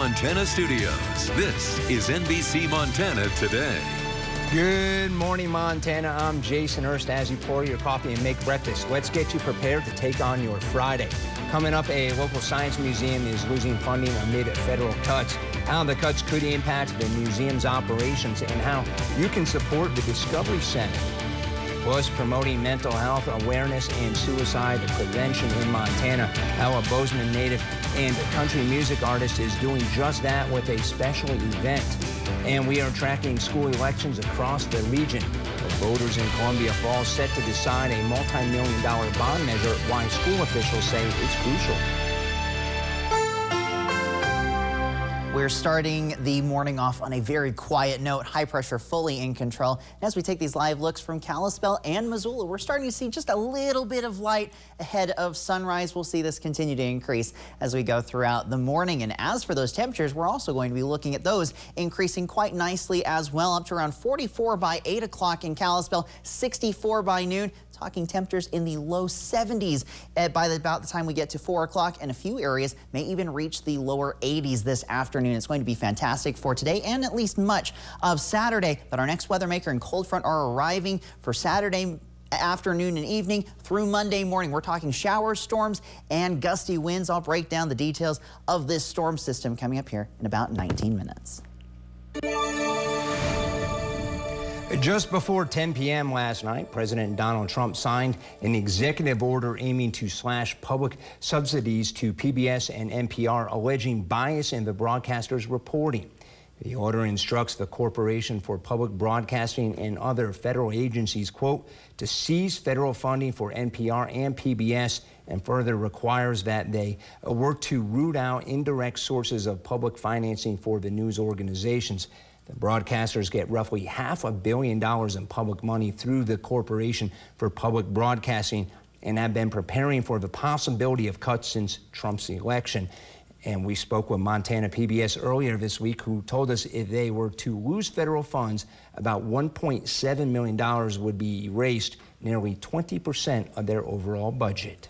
Montana Studios. This is NBC Montana Today. Good morning, Montana. I'm Jason Hurst. As you pour your coffee and make breakfast, let's get you prepared to take on your Friday. Coming up, a local science museum is losing funding amid federal cuts. How the cuts could impact the museum's operations and how you can support the Discovery Center. Plus, promoting mental health awareness and suicide prevention in Montana. How a Bozeman native and country music artist is doing just that with a special event. And we are tracking school elections across the region. The voters in Columbia Falls set to decide a multi-million-dollar bond measure, why school officials say it's crucial. We're starting the morning off on a very quiet note. High pressure fully in control. And as we take these live looks from Kalispell and Missoula, we're starting to see just a little bit of light ahead of sunrise. We'll see this continue to increase as we go throughout the morning. And as for those temperatures, we're also going to be looking at those increasing quite nicely as well, up to around 44 by 8 o'clock in Kalispell, 64 by noon. Talking temperatures in the low 70s by about the time we get to 4 o'clock, and a few areas may even reach the lower 80s this afternoon. It's going to be fantastic for today and at least much of Saturday. But our next weather maker and cold front are arriving for Saturday afternoon and evening through Monday morning. We're talking showers, storms, and gusty winds. I'll break down the details of this storm system coming up here in about 19 minutes. Just before 10 p.m. last night, President Donald Trump signed an executive order aiming to slash public subsidies to PBS and NPR, alleging bias in the broadcasters' reporting. The order instructs the Corporation for Public Broadcasting and other federal agencies, quote, to seize federal funding for NPR and PBS, and further requires that they work to root out indirect sources of public financing for the news organizations. The broadcasters get roughly $500 million in public money through the Corporation for Public Broadcasting and have been preparing for the possibility of cuts since Trump's election. And we spoke with Montana PBS earlier this week, who told us if they were to lose federal funds, about $1.7 million would be erased, nearly 20% of their overall budget.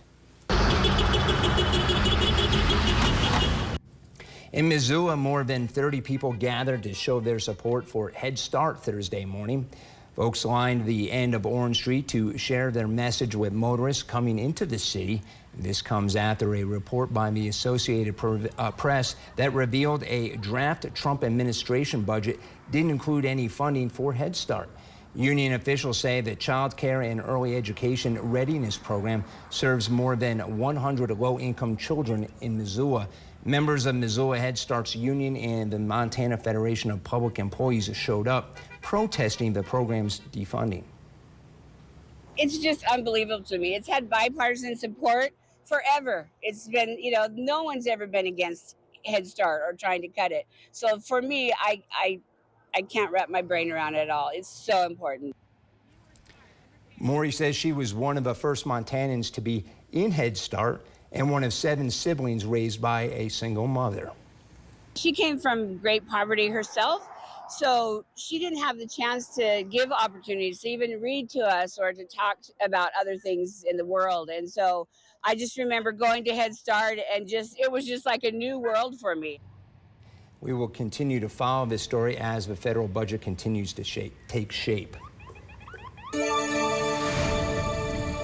In Missoula, more than 30 people gathered to show their support for Head Start Thursday morning. Folks lined the end of Orange Street to share their message with motorists coming into the city. This comes after a report by the Associated Press that revealed a draft Trump administration budget didn't include any funding for Head Start. Union officials say the Child Care and Early Education Readiness Program serves more than 100 low-income children in Missoula. Members of Missoula Head Start's union and the Montana Federation of Public Employees showed up protesting the program's defunding. It's just unbelievable to me. It's had bipartisan support forever. It's been, no one's ever been against Head Start or trying to cut it. So for me, I can't wrap my brain around it at all. It's so important. Maury says she was one of the first Montanans to be in Head Start and one of 7 siblings raised by a single mother. She came from great poverty herself, so she didn't have the chance to give opportunities to even read to us or to talk about other things in the world. And so I just remember going to Head Start and it was just like a new world for me. We will continue to follow this story as the federal budget continues to take shape.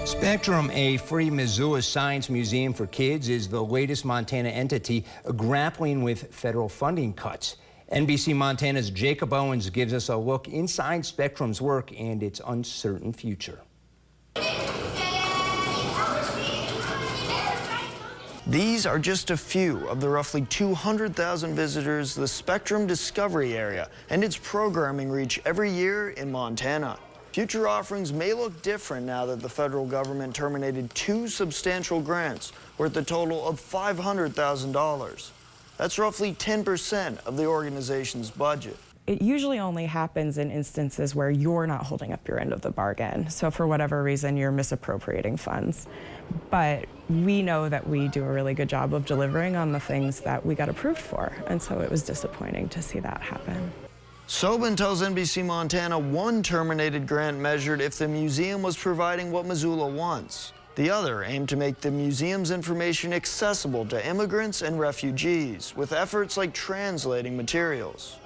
Spectrum, a free Missoula science museum for kids, is the latest Montana entity grappling with federal funding cuts. NBC Montana's Jacob Owens gives us a look inside Spectrum's work and its uncertain future. These are just a few of the roughly 200,000 visitors the Spectrum Discovery Area and its programming reach every year in Montana. Future offerings may look different now that the federal government terminated 2 substantial grants worth a total of $500,000. That's roughly 10% of the organization's budget. It usually only happens in instances where you're not holding up your end of the bargain. So for whatever reason, you're misappropriating funds. But we know that we do a really good job of delivering on the things that we got approved for. And so it was disappointing to see that happen. Sobin tells NBC Montana one terminated grant measured if the museum was providing what Missoula wants, The other aimed to make the museum's information accessible to immigrants and refugees, with efforts like translating materials.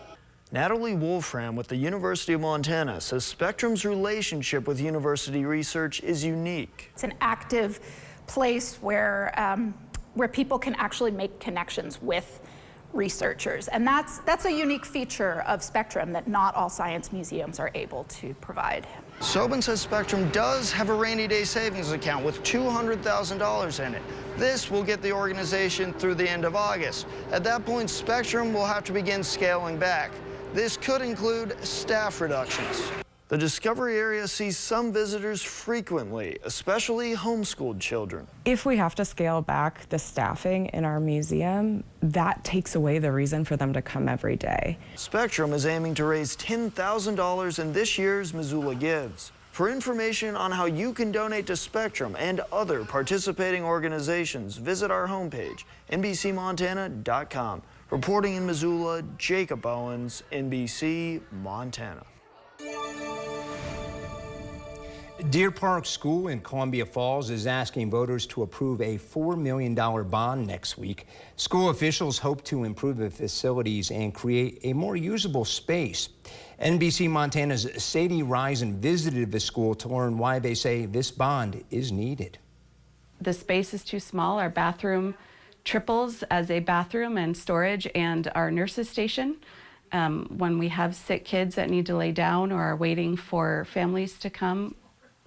Natalie Wolfram with the University of Montana says Spectrum's relationship with university research is unique. It's an active place where people can actually make connections with researchers. And that's a unique feature of Spectrum that not all science museums are able to provide. Sobin says Spectrum does have a rainy day savings account with $200,000 in it. This will get the organization through the end of August. At that point, Spectrum will have to begin scaling back. This could include staff reductions. The Discovery area sees some visitors frequently, especially homeschooled children. If we have to scale back the staffing in our museum, that takes away the reason for them to come every day. Spectrum is aiming to raise $10,000 in this year's Missoula Gives. For information on how you can donate to Spectrum and other participating organizations, visit our homepage, NBCMontana.com. Reporting in Missoula, Jacob Owens, NBC Montana. Deer Park School in Columbia Falls is asking voters to approve a $4 million bond next week. School officials hope to improve the facilities and create a more usable space. NBC Montana's Sadie Risen visited the school to learn why they say this bond is needed. The space is too small. Our bathroom triples as a bathroom and storage and our nurse's station. When we have sick kids that need to lay down or are waiting for families to come,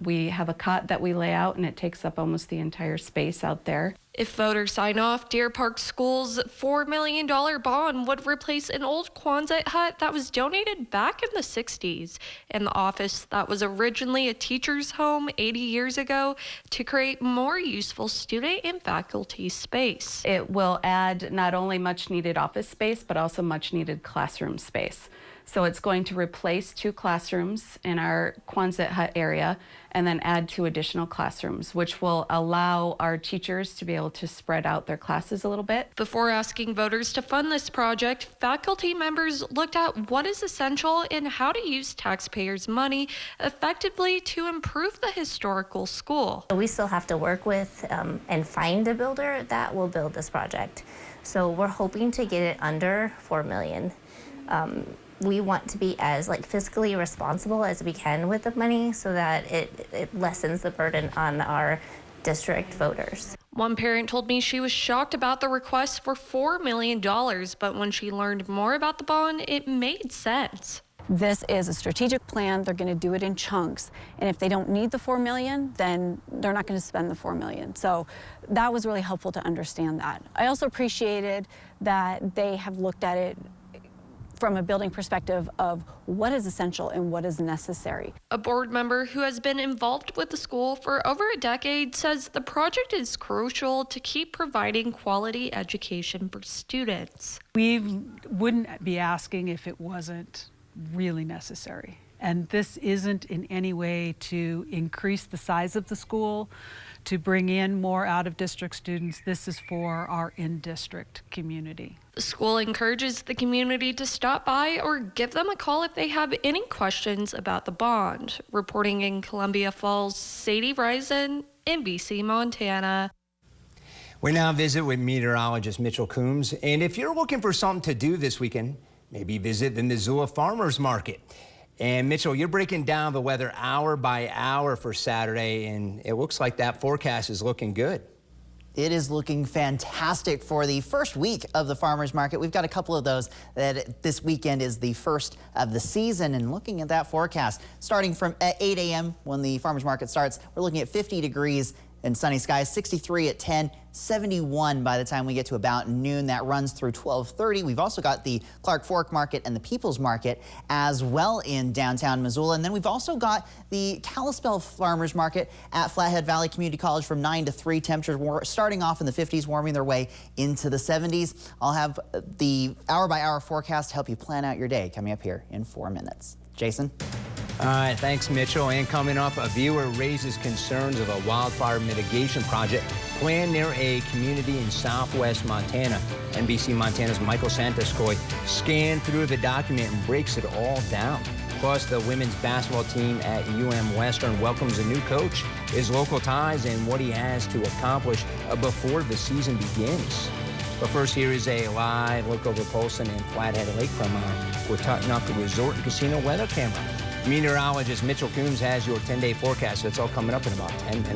we have a cot that we lay out and it takes up almost the entire space out there. If voters sign off, Deer Park School's $4 million bond would replace an old Quonset hut that was donated back in the 60s, and the office that was originally a teacher's home 80 years ago to create more useful student and faculty space. It will add not only much needed office space, but also much needed classroom space. So it's going to replace 2 classrooms in our Quonset hut area and then add 2 additional classrooms, which will allow our teachers to be able to spread out their classes a little bit. Before asking voters to fund this project, faculty members looked at what is essential and how to use taxpayers' money effectively to improve the historical school. We still have to work with and find a builder that will build this project. So we're hoping to get it under $4 million. We want to be as fiscally responsible as we can with the money so that it lessens the burden on our district voters. One parent told me she was shocked about the request for $4 million, but when she learned more about the bond, it made sense. This is a strategic plan. They're going to do it in chunks. And if they don't need the $4 million, then they're not going to spend the $4 million. So that was really helpful to understand that. I also appreciated that they have looked at it from a building perspective of what is essential and what is necessary. A board member who has been involved with the school for over a decade says the project is crucial to keep providing quality education for students. We wouldn't be asking if it wasn't really necessary. And this isn't in any way to increase the size of the school, to bring in more out-of-district students. This is for our in-district community. The school encourages the community to stop by or give them a call if they have any questions about the bond. Reporting in Columbia Falls, Sadie Risen, NBC Montana. We now visit with meteorologist Mitchell Coombs. And if you're looking for something to do this weekend, maybe visit the Missoula Farmers Market. And Mitchell, you're breaking down the weather hour by hour for Saturday, and it looks like that forecast is looking good. It is looking fantastic for the first week of the farmers market. We've got a couple of those that this weekend is the first of the season. And looking at that forecast, starting from at 8 a.m. when the farmers market starts, we're looking at 50 degrees and sunny skies, 63 at 10, 71 by the time we get to about noon. That runs through 12:30. We've also got the Clark Fork Market and the People's Market as well in downtown Missoula. And then we've also got the Kalispell Farmers Market at Flathead Valley Community College from 9 to 3. Temperatures starting off in the 50s, warming their way into the 70s. I'll have the hour-by-hour forecast to help you plan out your day coming up here in 4 minutes. Jason? All right, thanks, Mitchell. And coming up, a viewer raises concerns of a wildfire mitigation project planned near a community in southwest Montana. NBC Montana's Michael Santoscoy scanned through the document and breaks it all down. Plus, the women's basketball team at Western welcomes a new coach, his local ties, and what he has to accomplish before the season begins. But first, here is a live look over Polson and Flathead Lake from our Wetumpka Resort and Casino weather camera. Meteorologist Mitchell Coombs has your 10-day forecast. That's all coming up in about 10 minutes.